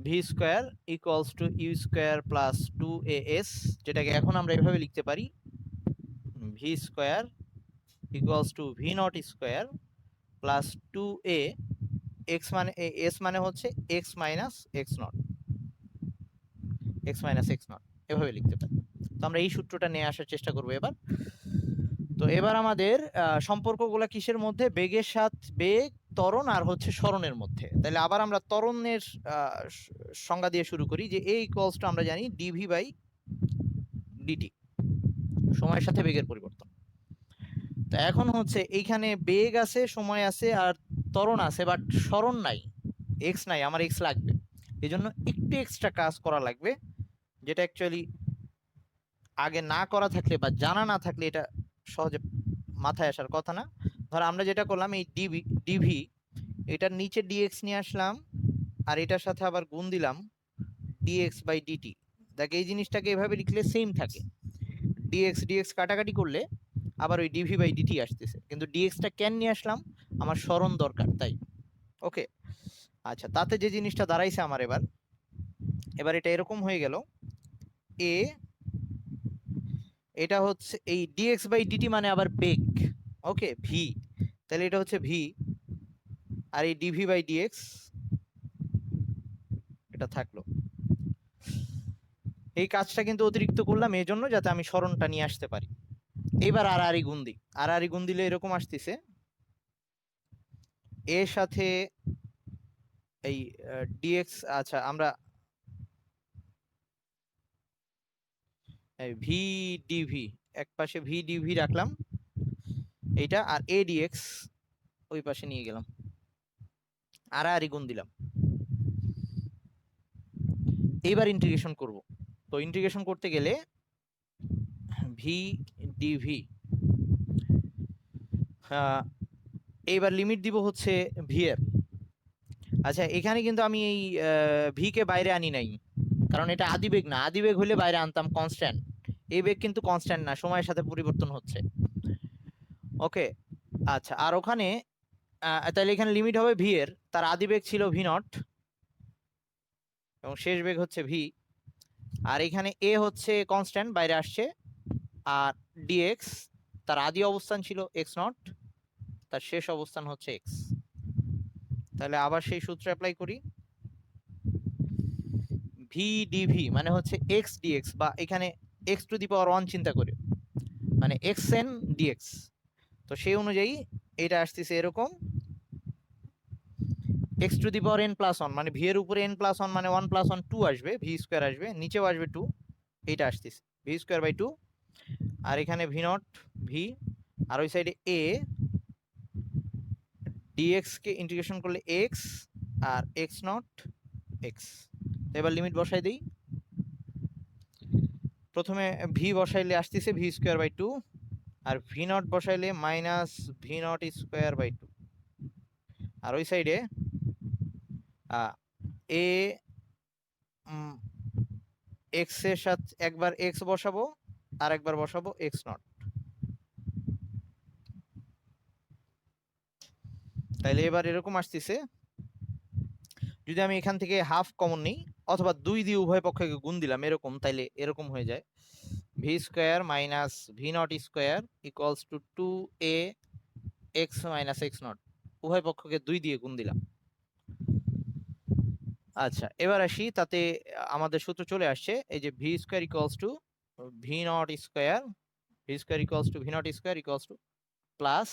V square equals to U square plus 2as, যেটাকে এখন আমরা এভাবে লিখতে পারি, V square equals to V not square plus 2a, X মানে এস মানে হচ্ছে X minus x not, X minus x not, এভাবে লিখতে পারি। তো আমরা এই সূত্রটা নিয়ে আসার চেষ্টা করবো এবার। তো এবার আমাদের সম্পর্কগুলো কিসের মধ্যে, বেগের সাথে বেগ, ত্বরণ আর হচ্ছে সরণের মধ্যে। তাহলে আবার আমরা ত্বরণের সংজ্ঞা দিয়ে শুরু করি, যে এ ইকুয়ালস টু আমরা জানি ডিভি বাই ডিটি, সময়ের সাথে বেগের পরিবর্তন। তো এখন হচ্ছে এইখানে বেগ আছে, সময় আছে আর ত্বরণ আছে, বাট সরণ নাই, এক্স নাই, আমার এক্স লাগবে। এই জন্য একটু এক্সট্রা কাজ করা লাগবে, যেটা অ্যাকচুয়ালি আগে না করা থাকলে বা জানা না থাকলে এটা সহজে মাথায় আসার কথা না। ধর আমরা যেটা করলাম, এই ডিভি এটার নিচে ডিএক্স নিয়ে আসলাম, আর এটার সাথে আবার গুণ দিলাম ডিএক্স বাই ডিটি। দেখ, এই জিনিসটাকে এভাবে লিখলে সেম থাকে, ডিএক্স ডিএক্স কাটাকাটি করলে আবার ওই ডিভি বাই ডিটি আসতেছে, কিন্তু ডিএক্সটা কেন নিয়ে আসলাম, আমার সরণ দরকার তাই। ওকে, আচ্ছা, তাতে যে জিনিসটা দাঁড়াইছে আমার এবার, এটা এরকম হয়ে গেল, এ এটা হচ্ছে এই ডিএক্স বাই ডিটি মানে আবার বেগ, ওকে ভি, তাহলে এটা হচ্ছে ভি, আর এই ডিভি বাই ডিএক্স এটা থাকলো। এই কাজটা কিন্তু অতিরিক্ত করলাম এই জন্য যাতে আমি সরণটা নিয়ে আসতে পারি। এবার আর আরই গুণ দিই, আর আরই গুণ দিলে এরকম আসতেছে, এর সাথে এই ডিএক্স, আচ্ছা আমরা ভি ডিভি এক পাশে ভি ডিভি রাখলাম এইটা, আর এ ডিএক্স ওই পাশে নিয়ে গেলাম, আর আরই গুণ দিলাম। এইবার ইন্টিগ্রেশন করব। তো ইন্টিগ্রেশন করতে গেলে ভি ডিভি, এইবার লিমিট দিব হচ্ছে ভি এর। আচ্ছা, এখানে কিন্তু আমি এই ভি কে বাইরে আনি নাই, কারণ এটা আদিবেগ না, আদিবেগ হলে বাইরে আনতাম কনস্ট্যান্ট, এই বেগ কিন্তু কনস্ট্যান্ট না, সময়ের সাথে পরিবর্তন হচ্ছে। ওকে, আচ্ছা, আর ওখানে তাহলে এখানে লিমিট হবে ভি এর, তার আদিবেগ ছিল ভি নট এবং শেষ বেগ হচ্ছে ভি, আর এখানে এ হচ্ছে কনস্ট্যান্ট বাইরে আসছে, আর ডিএক্স তার আদি অবস্থান ছিল এক্স নট, তার শেষ অবস্থান হচ্ছে এক্স। তাহলে আবার সেই সূত্র অ্যাপ্লাই করি, ভি ডিভি মানে হচ্ছে এক্স ডিএক্স, বা এখানে এক্স টু দি পাওয়ার 1 চিন্তা করে, মানে এক্স এন ডিএক্স। তো সেই অনুযায়ী এটা আসতেছে এরকম, X to the power N plus 1, মানে ভি এর উপরে এন প্লাস 1 মানে 1 প্লাস 1 2 আসবে, ভি স্কোয়ার আসবে, নিচেও আসবে 2, এইটা আসতেছে ভি স্কোয়ার বাই 2, আর এখানে ভি নট ভি, আর ওই সাইডে এ ডিএক্স কে ইন্টিগ্রেশন করলে এক্স, আর এক্স নট এক্স। এবার লিমিট বসাই দিই, প্রথমে ভি বসাইলে আসতেছে ভি স্কোয়ার বাই 2, আর ভি নট বসাইলে minus v not square by 2, আর ওই সাইডে এ এক্স এর সাথে একবার এক্স বসাবো আর একবার বসাবো এক্স নট। তাইলে এবার এরকম আসতেছে, যদি আমি এখান থেকে হাফ কমন নিই অথবা 2 দিয়ে উভয় পক্ষকে গুণ দিলাম এরকম, তাইলে এরকম হয়ে যায় V square minus v not square equals two 2a x minus x not, উভয় পক্ষকে 2 দিয়ে গুণ দিলাম। আচ্ছা এবার আসি, তাতে আমাদের সূত্র চলে আসছে, এই যে V square equals to V not square, V square equals to V not square equals two plus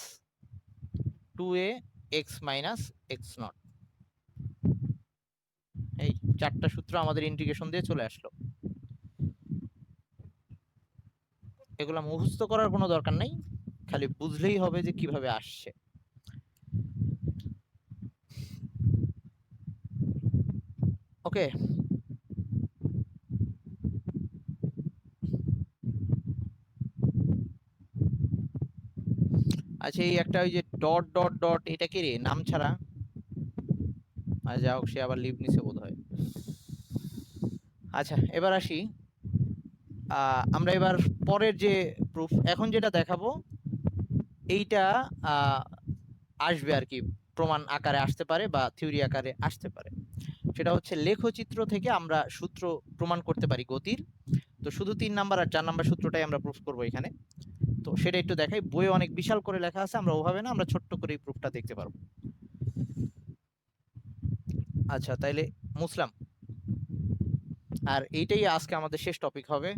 2a x minus x not. এই 4টা সূত্র আমাদের ইন্টিগ্রেশন দিয়ে চলে আসলো। এগুলা মুখস্থ করার কোনো দরকার নাই, খালি বুঝলেই হবে যে কিভাবে আসছে। ওকে, আচ্ছা এই একটা ওই যে ডট ডট ডট, এটা কি রে নাম ছাড়া? আর যাও, সে আবার লিভ নিছে বোধ হয়। আচ্ছা এবার আসি, আমরা এবার পরের যে প্রুফ এখন যেটা দেখাবো এইটা আসবে আর কি, প্রমাণ আকারে আসতে পারে বা থিওরি আকারে আসতে পারে। সেটা হচ্ছে লেখচিত্র থেকে আমরা সূত্র প্রমাণ করতে পারি গতির। তো শুধু 3 নাম্বার আর 4 নাম্বার সূত্রটাই আমরা প্রুফ করব এখানে। তো সেটা একটু দেখাই, বইয়ে অনেক বিশাল করে লেখা আছে, আমরা ওভাবে না, আমরা ছোট্ট করে এই প্রুফটা দেখতে পারবো। আচ্ছা তাইলে মুসলাম, আর এইটাই আজকে আমাদের শেষ টপিক হবে।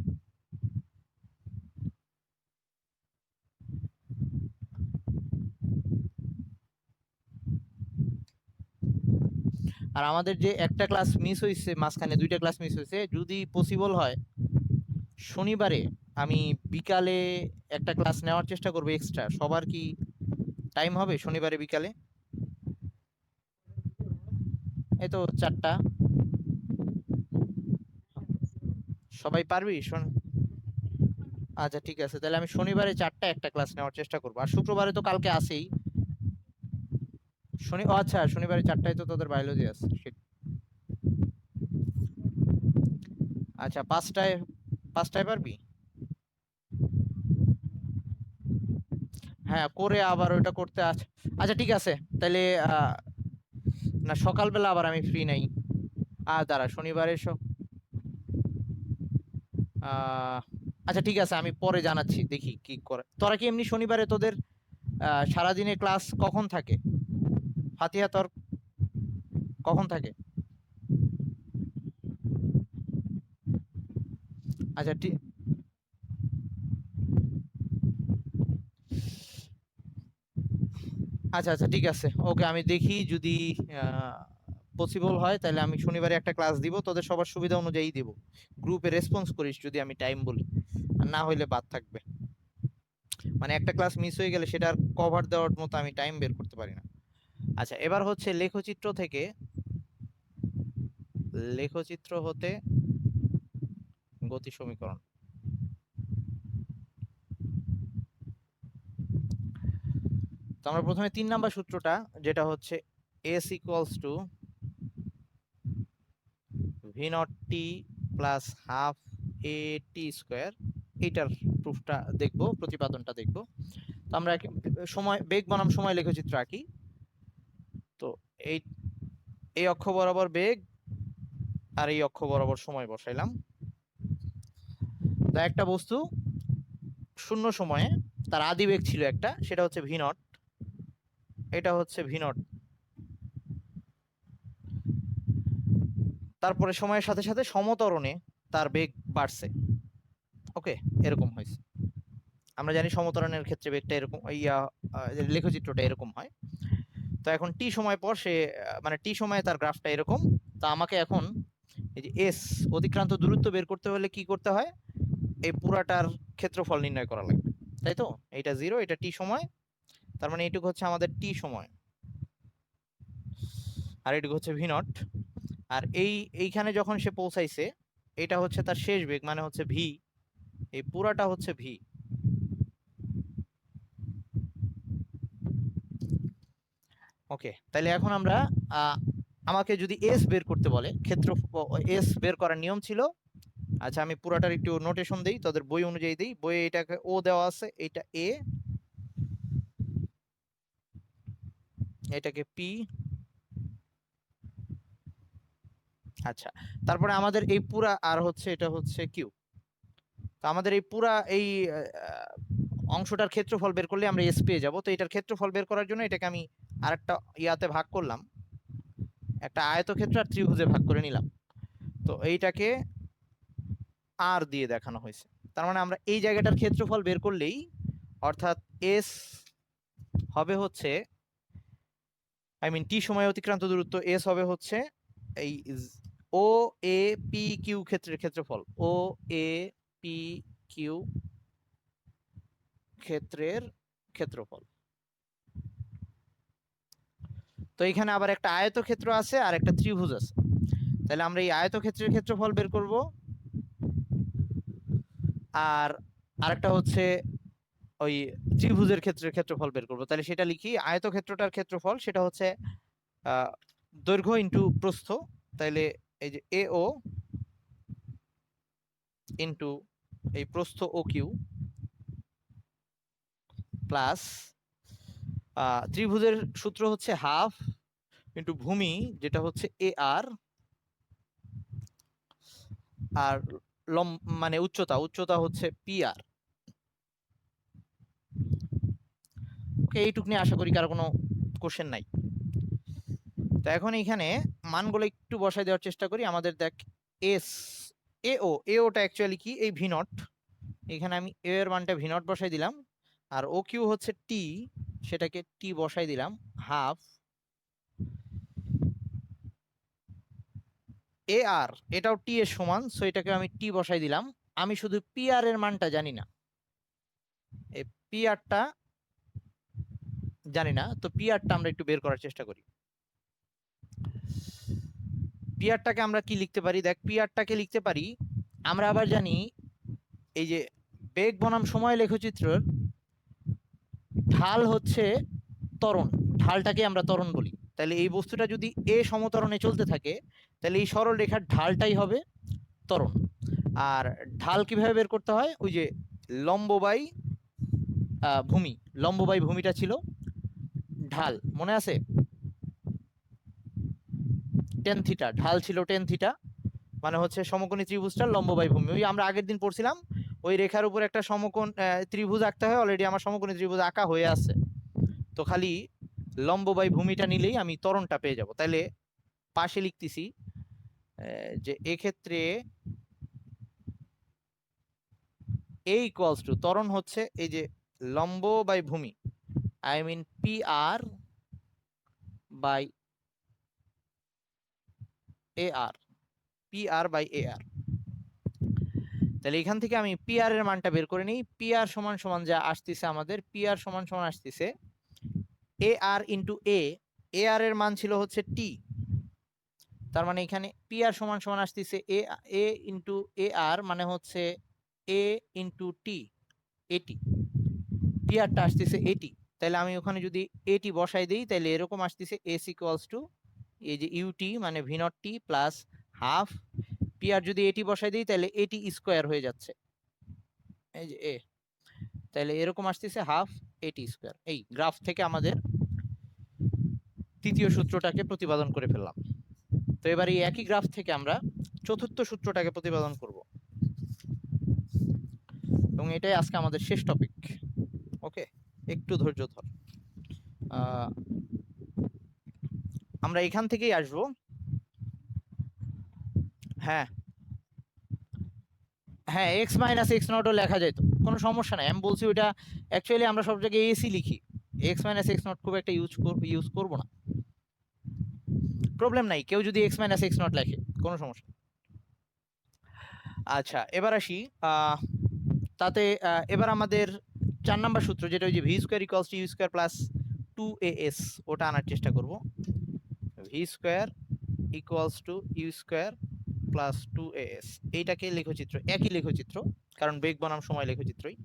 আর আমাদের যে একটা ক্লাস মিস হয়েছে, মাঝখানে 2টা ক্লাস মিস হয়েছে, যদি পসিবল হয় শনিবারে আমি বিকালে একটা ক্লাস নেওয়ার চেষ্টা করবো এক্সট্রা। সবার কি টাইম হবে শনিবারে বিকালে? এই তো 4টা, সবাই পারবি শোন? আচ্ছা ঠিক আছে, তাহলে আমি শনিবারে 4টা একটা ক্লাস নেওয়ার চেষ্টা করবো। আর শুক্রবারে তো কালকে আসেই আচ্ছা শনিবারে 4টায় তো তোদের বায়োলজি আছে। আচ্ছা 5টায়, 5টায় পারবি? হ্যাঁ করে আবার ওইটা করতে আচ্ছা ঠিক আছে তাহলে না সকালবেলা আবার আমি ফ্রি নাই। আর দাঁড়া শনিবারে আহ আচ্ছা ঠিক আছে, আমি পরে জানাচ্ছি, দেখি কি করে। তোরা কি এমনি শনিবারে তোদের সারাদিনে ক্লাস কখন থাকে? ফাতিহা তোর কখন থাকে? আচ্ছা ঠিক, আচ্ছা আচ্ছা ঠিক আছে, ওকে আমি দেখি যদি পসিবল হয় তাহলে আমি শনিবারে একটা ক্লাস দিব, তোদের সবার সুবিধা অনুযায়ী দিব। গ্রুপে রেসপন্স করিস যদি আমি টাইম বলি, আর না হইলে বাদ থাকবে। মানে একটা ক্লাস মিস হয়ে গেলে সেটা কভার দেওয়ার মতো আমি টাইম বের করতে পারি না। আচ্ছা এবার হচ্ছে লেখচিত্র থেকে, লেখচিত্র হতে গতি সমীকরণ। তো আমরা প্রথমে 3 নাম্বার সূত্রটা, যেটা হচ্ছে S equals to V not t plus half A T square, এইটার প্রুফটা দেখবো, প্রতিপাদনটা দেখবো। তো আমরা সময় বেগ বনাম সময় লেখচিত্র আঁকি। তো এই এই অক্ষ বরাবর বেগ আর এই অক্ষ বরাবর সময় বসাইলাম। তো একটা বস্তু শূন্য সময়ে তার আদি বেগ ছিল একটা, সেটা হচ্ছে ভি নট, এটা হচ্ছে ভি নট। তারপরে সময়ের সাথে সাথে সমতরণে তার বেগ বাড়ছে। ওকে, এরকম হয়েছে। আমরা জানি সমতরণের ক্ষেত্রে বেগটা এরকম, লেখচিত্রটা এরকম হয়। তো এখন টি সময় পর সে মানে টি সময়ে তার গ্রাফটা এরকম। তা আমাকে এখন এই যে এস অতিক্রান্ত দূরত্ব বের করতে হলে কি করতে হয়, এই পুরাটার ক্ষেত্রফল নির্ণয় করা লাগবে, তাই তো? এটা 0, এটা টি সময়, তার মানে এইটুকু হচ্ছে আমাদের টি সময়, আর এইটুকু হচ্ছে ভি নট। আর এইখানে যখন সে পৌঁছাইছে, এটা হচ্ছে তার শেষ বেগ, মানে হচ্ছে ভি, এই পুরাটা হচ্ছে ভি। ওকে, তাহলে এখন আমরা আমাকে যদি এস বের করতে বলে, ক্ষেত্র এস বের করার নিয়ম ছিল আচ্ছা আমি পুরাটার একটু নোটেশন দেই, তোদের বই অনুযায়ী দেই। বইয়ে এটাকে ও দেওয়া আছে, এটা এ, এটাকে পি। আচ্ছা তারপরে আমাদের এই পুরা আর হচ্ছে এটা হচ্ছে কিউ। তো আমাদের এই পুরা এই অংশটার ক্ষেত্রফল বের করলে আমরা এস পেয়ে যাব। তো এটার ক্ষেত্রফল বের করার জন্য এটাকে আমি আরেকটা ইয়াতে ভাগ করলাম, একটা আয়তক্ষেত্র আর ত্রিভুজে ভাগ করে নিলাম। তো এইটাকে আর দিয়ে দেখানো হয়েছে। তার মানে আমরা এই জায়গাটার ক্ষেত্রফল বের করলেই, অর্থাৎ এস হবে হচ্ছে, আই মিন টি সময় অতিক্রান্ত দূরত্ব এস হবে হচ্ছে এই ও এ পি কিউ ক্ষেত্রের ক্ষেত্রফল, ও এ পি কিউ ক্ষেত্রের ক্ষেত্রফল। তো এখানে আবার একটা আয়তক্ষেত্র আছে আর একটা ত্রিভুজ আছে, তাহলে আমরা এই আয়তক্ষেত্রের ক্ষেত্রফল বের করব, আর আরেকটা হচ্ছে ওই ত্রিভুজের ক্ষেত্রের ক্ষেত্রফল বের করব। তাহলে সেটা লিখি, আয়তক্ষেত্রটার ক্ষেত্রফল সেটা হচ্ছে দৈর্ঘ্য ইন্টু প্রস্থ, তাহলে এই যে এ ও ইন্টু এই প্রস্থ ও কিউ প্লাস ত্রিভুজের সূত্র হচ্ছে হাফ ইন্টু ভূমি যেটা হচ্ছে এ আর, আর মানে উচ্চতা, উচ্চতা হচ্ছে পি আর। ওকে, এইটুক নিয়ে আশা করি কারো কোনো কোশ্চেন নাই। তো এখন এইখানে মানগুলো একটু বসাই দেওয়ার চেষ্টা করি। আমাদের দেখ এস এ ওটা অ্যাকচুয়ালি কি, এই ভি নট, এখানে আমি এ এর মানটা ভি নট বসাই দিলাম, আর ও কিউ হচ্ছে টি, সেটাকে টি বসাই দিলাম হাফ, এ আর এটাও টি এর সমান, সো এটাকে আমি টি বসাই দিলাম। আমি শুধু পি আর এর মানটা জানি না, এই পি আরটা জানি না, তো পি আরটা আমরা একটু বের করার চেষ্টা করি। পি আরটাকে আমরা কি লিখতে পারি, দেখ পি আরটাকে লিখতে পারি, আমরা আবার জানি এই যে বেগ বনাম সময় লেখচিত্রের ঢাল হচ্ছে ত্বরণ, ঢালটাকে আমরা ত্বরণ বলি। তাহলে এই বস্তুটা যদি এ সমত্বরণে চলতে থাকে, তাহলে এই সরল রেখার ঢালটাই হবে ত্বরণ। আর ঢাল কিভাবে বের করতে হয়, ওই যে লম্ব বাই ভূমি, লম্ব বাই ভূমিটা ছিল ঢাল, মনে আছে, টেন থিটা, ঢাল ছিল টেন থিটা, মানে হচ্ছে সমকোণী ত্রিভুজটার লম্ব বাই ভূমি। ওই আমরা আগের দিন পড়ছিলাম, ওই রেখার উপর একটা সমকোণ ত্রিভুজ আঁকতে হয়, অলরেডি আমার সমকোণী ত্রিভুজ আঁকা হয়ে আছে, তো খালি লম্ব বাই ভূমিটা নিলেই আমি ত্বরণটা পেয়ে যাব। তাহলে পাশে লিখতেছি যে এক্ষেত্রে এ ইকুয়ালস টু ত্বরণ হচ্ছে এই যে লম্ব বাই ভূমি, I mean P R by A R, P R by A R. তাহলে এখান থেকে আমি পি আর এর মানটা বের করে নিই। পি আর সমান সমান যা আসতেছে, আমাদের পি আর সমান সমান আসতেছে এ আর ইন্টু এ আর এর মান ছিল হচ্ছে টি, তার মানে এখানে পি আর সমান সমান আসতেছে এ ইন্টু এ আর, মানে হচ্ছে এ ইন্টু টি, এটি, পি আরটা আসতেছে এটি। তাহলে আমি ওখানে যদি এটি বসাই দিই, তাহলে এরকম আসতেছে এস ইকুয়ালস টু এই যে ইউটি মানে v not t plus half, পি আর যদি এটি বসাই দিই তাহলে এটি স্কোয়ার হয়ে যাচ্ছে, এই যে এ, তাহলে এরকম আসতেছে হাফ এটি স্কোয়ার। এই গ্রাফ থেকে আমাদের তৃতীয় সূত্রটাকে প্রতিপাদন করে ফেললাম। তো এবার এই একই গ্রাফ থেকে আমরা চতুর্থ সূত্রটাকে প্রতিপাদন করব, এবং এটাই আজকে আমাদের শেষ টপিক। ওকে, একটু ধৈর্য ধর। আমরা এখান থেকেই আসবো। হ্যাঁ হ্যাঁ, এক্স মাইনাস এক্স নটও লেখা যায়, তো কোনো সমস্যা নাই। আমি বলছি ওইটা অ্যাকচুয়ালি আমরা সব জায়গায় এসি লিখি, এক্স মাইনাস এক্স নট খুব একটা ইউজ করবো না, প্রবলেম নাই কেউ যদি এক্স মাইনাস এক্স নট লেখে, কোনো সমস্যা। আচ্ছা এবার আসি তাতে এবার আমাদের 4 নাম্বার সূত্র, যেটা ওই যে V square equals to U square plus 2as, ওটা আনার চেষ্টা করব। V square equals to U square plus 2as, এইটাকে লেখচিত্র, একই লেখচিত্র, কারণ বেগ বনাম সময় লেখচিত্রই।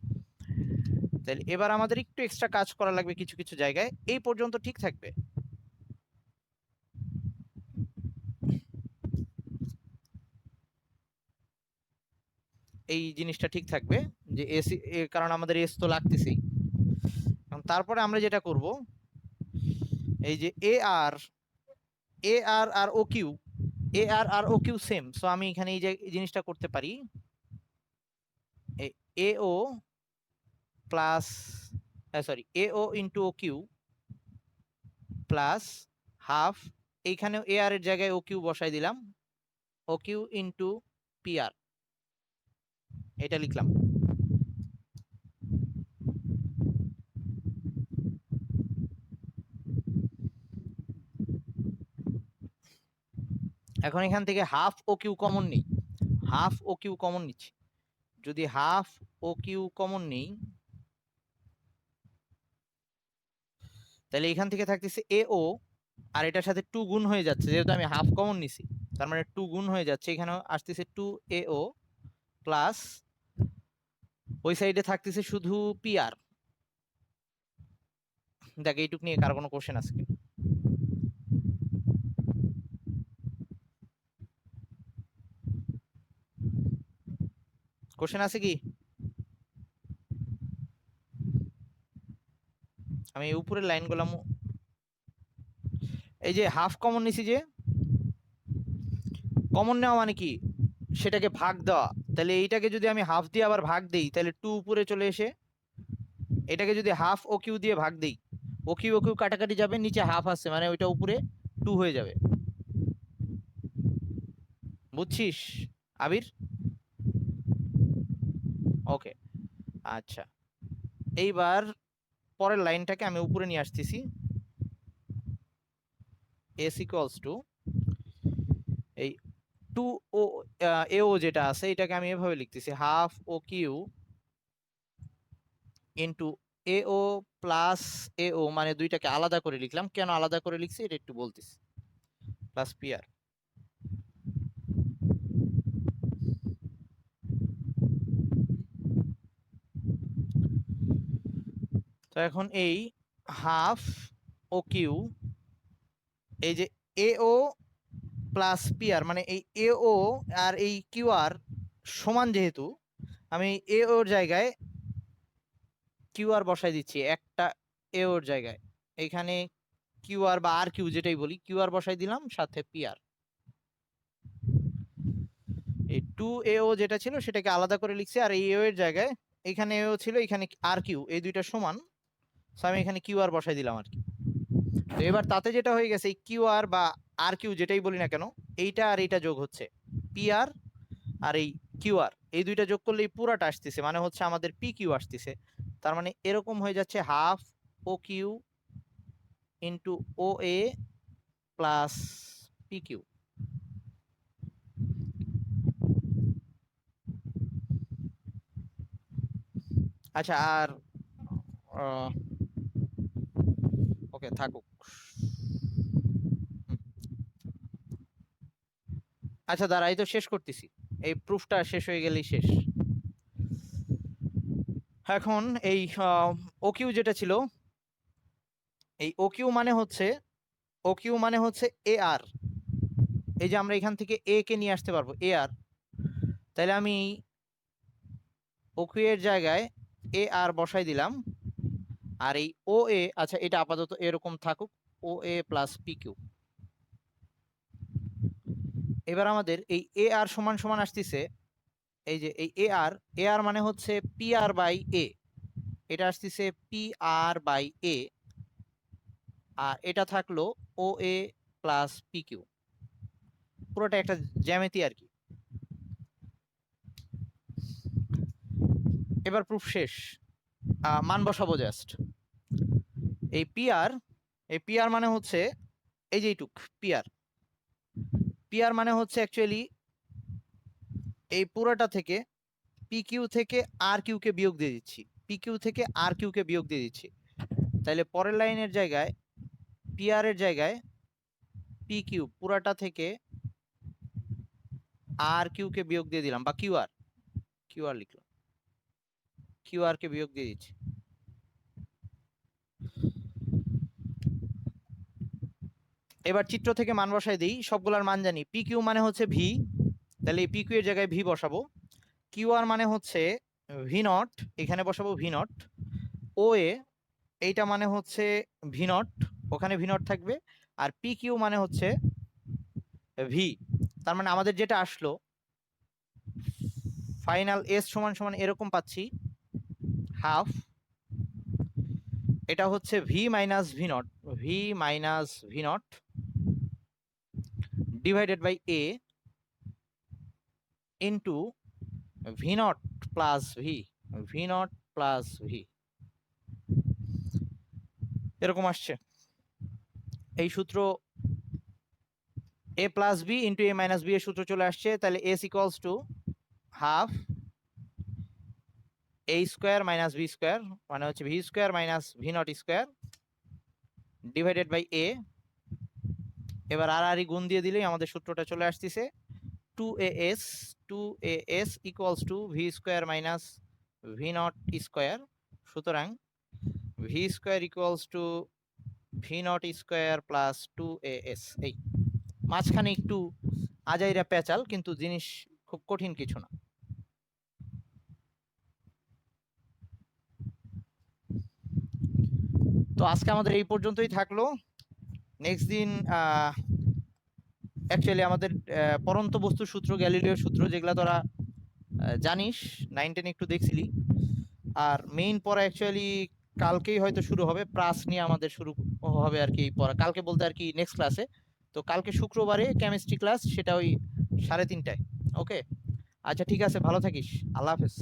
তাহলে এবার আমাদের একটু এক্সট্রা কাজ করা লাগবে কিছু কিছু জায়গায়, এই পর্যন্ত ঠিক থাকবে। এই জিনিসটা ঠিক থাকবে যে এস, কারণ আমাদের এস তো লাগতেছেই। তারপরে আমরা যেটা করব, এই যে এ আর আর ও কিউ, আর ও কিউ সেম, সো আমি এখানে এই যে এই জিনিসটা করতে পারি, এ ও প্লাস, সরি, এ ও into O Q plus half, এইখানেও এ আর এর জায়গায় ও কিউ বসাই দিলাম, O Q into P R, এটা লিখলাম। এখন এখান থেকে হাফ ও কিউ কমন নেই, হাফ ও কিউ কমন নিচ্ছি, যদি হাফ ও কিউ কমন নেই তাহলে এখান থেকে থাকতেছে এ ও, আর এটার সাথে 2 গুণ হয়ে যাচ্ছে যেহেতু আমি হাফ কমন নিছি, তার মানে 2 গুণ হয়ে যাচ্ছে, এখানে আসতেছে 2 এ ও প্লাস ওই সাইডে থাকতেছে শুধু পি আর। দেখ এইটুক নিয়ে কার কোনো কোশ্চেন আছে কি? কোশ্চেন আছে কি? আমি উপরের লাইন গুলাম, এই যে হাফ কমন নিছি, যে কমন নেওয়া মানে কি, সেটাকে ভাগ দেওয়া, তাহলে এইটাকে যদি আমি হাফ দিয়ে আবার ভাগ দেই তাহলে 2 উপরে চলে এসে এটাকে যদি হাফ ও কিউ দিয়ে ভাগ দেই, ও কিউ কাটাকাটি যাবে, নিচে হাফ আছে মানে ওইটা উপরে 2 হয়ে যাবে। বুঝছিস আবির? ওকে, আচ্ছা, এইবার পরের লাইনটাকে আমি উপরে নিয়ে আসতেছি, এস ইকুয়ালস টু এই 2 ও এ ও যেটা আছে এটাকে আমি এভাবে লিখতেছি, হাফ ও কিউ ইন্টু এ ও প্লাস এ ও, মানে দুইটাকে আলাদা করে লিখলাম, কেন আলাদা করে লিখছি এটা একটু বলতেছি, প্লাস পি আর। তো এখন এই হাফ ও কিউ, এই যে এ ও প্লাস পি আর, মানে এই এ ও আর এই কিউ আর সমান, যেহেতু আমি এ ওর জায়গায় কিউ আর বসাই দিচ্ছি একটা, এ ওর জায়গায় এখানে কিউ আর বা আর কিউ যেটাই বলি, কিউ আর বসাই দিলাম সাথে পি আর। এই 2 এ ও যেটা ছিল সেটাকে আলাদা করে লিখছি, আর এই এ এর জায়গায় এখানে এ ও ছিল, এখানে আর কিউ, এই দুইটা সমান, সো আমি এখানে কিউ আর বসাই দিলাম আর কি। তো এবার তাতে যেটা হয়ে গেছে, এই কিউ আর বা আর কিউ যেটাই বলি না কেন, এইটা আর এইটা যোগ হচ্ছে, পি আর আর এই কিউ আর, এই দুইটা যোগ করলে এই পুরাটা আসতেছে, মানে হচ্ছে আমাদের পি কিউ আসতেছে, তার মানে এরকম হয়ে যাচ্ছে হাফ ও কিউ ইন্টু ও এ প্লাস পি কিউ। আচ্ছা, আর ওকে থাকুক। আচ্ছা দাঁড়া, এই তো শেষ করতেছি, এই প্রুফটা শেষ হয়ে গেলেই শেষ। এখন এই ও কিউ যেটা ছিল, এই ও কিউ মানে হচ্ছে, ও কিউ মানে হচ্ছে এ আর, এই যে আমরা এখান থেকে এ কে নিয়ে আসতে পারবো এ আর, তাহলে আমি ও কিউ এর জায়গায় এ আর বসাই দিলাম, আর এই ও এ, আচ্ছা এটা আপাতত এরকম থাকুক, ও এ প্লাস পি কিউ। এবার আমাদের এই এ আর সমান সমান আসতেছে, এই যে এই এ আর মানে হচ্ছে পি আর বাই এ, এটা আসতেছে পি আর বাই এ, আর এটা থাকলো ও এ প্লাস পি কিউ, পুরোটা একটা জ্যামিতি আর কি। এবার প্রুফ শেষ, মান বসাবো জাস্ট। এই পি আর, এই পি আর মানে হচ্ছে এই যে এইটুক পি আর, পি আর মানে হচ্ছে অ্যাকচুয়ালি এই পুরোটা থেকে পি কিউ থেকে আর কিউ কে বিয়োগ দিয়ে দিচ্ছি, পি কিউ থেকে আর কিউ কে বিয়োগ দিয়ে দিচ্ছি, তাহলে পরের লাইনের জায়গায় পি আর এর জায়গায় পি কিউ পুরাটা থেকে আর কিউ কে বিয়োগ দিয়ে দিলাম, বা কিউ আর, কিউ আর লিখলাম, কিউ আর কে বিয়োগ দিয়ে দিচ্ছি। এবার চিত্র থেকে মান বসাই দিই, সবগুলার মান জানি, পি কিউ মানে হচ্ছে ভি, তাহলে এই পি কিউ এর জায়গায় ভি বসাবো, কিউ আর মানে হচ্ছে ভি নট, এখানে বসাবো ভি নট। ও এ এইটা মানে হচ্ছে ভি নট, ওখানে ভি নট থাকবে। আর পি কিউ মানে হচ্ছে ভি। তার মানে আমাদের যেটা আসলো ফাইনাল এস সমান সমান এরকম পাচ্ছি, হাফ, এটা হচ্ছে v minus v not, v minus v not divided by a into v not plus v, v not plus v, এরকম আসছে। এই সূত্র a plus b into a minus b এর সূত্র চলে আসছে। তাহলে s equals to half a square minus b square, মানে হচ্ছে v square minus v not square divided by a. এবার আর গুণ দিয়ে দিলেই আমাদের সূত্রটা চলে আসতেছে, two a s, two a s equals to v square minus v not square. সুতরাং v square equals to V not square plus two a s. এই মাঝখানে একটু আজাইরা পেঁচাল, কিন্তু জিনিস খুব কঠিন কিছু না। তো আজকে আমাদের এই পর্যন্তই থাকলো। নেক্সট দিন অ্যাকচুয়ালি আমাদের পরন্ত বস্তু সূত্র, গ্যালিলিও সূত্র, যেগুলা তোরা জানিস 9-10 একটু দেখছিলি। আর মেইন পড়া অ্যাকচুয়ালি কালকেই হয়তো শুরু হবে, প্রাস নিয়ে আমাদের শুরু হবে আর কি পড়া, কালকে বলতে আর কি নেক্সট ক্লাসে। তো কালকে শুক্রবারে কেমিস্ট্রি ক্লাস, সেটা ওই 3:30টায়। ওকে, আচ্ছা ঠিক আছে, ভালো থাকিস, আল্লাহ হাফেজ।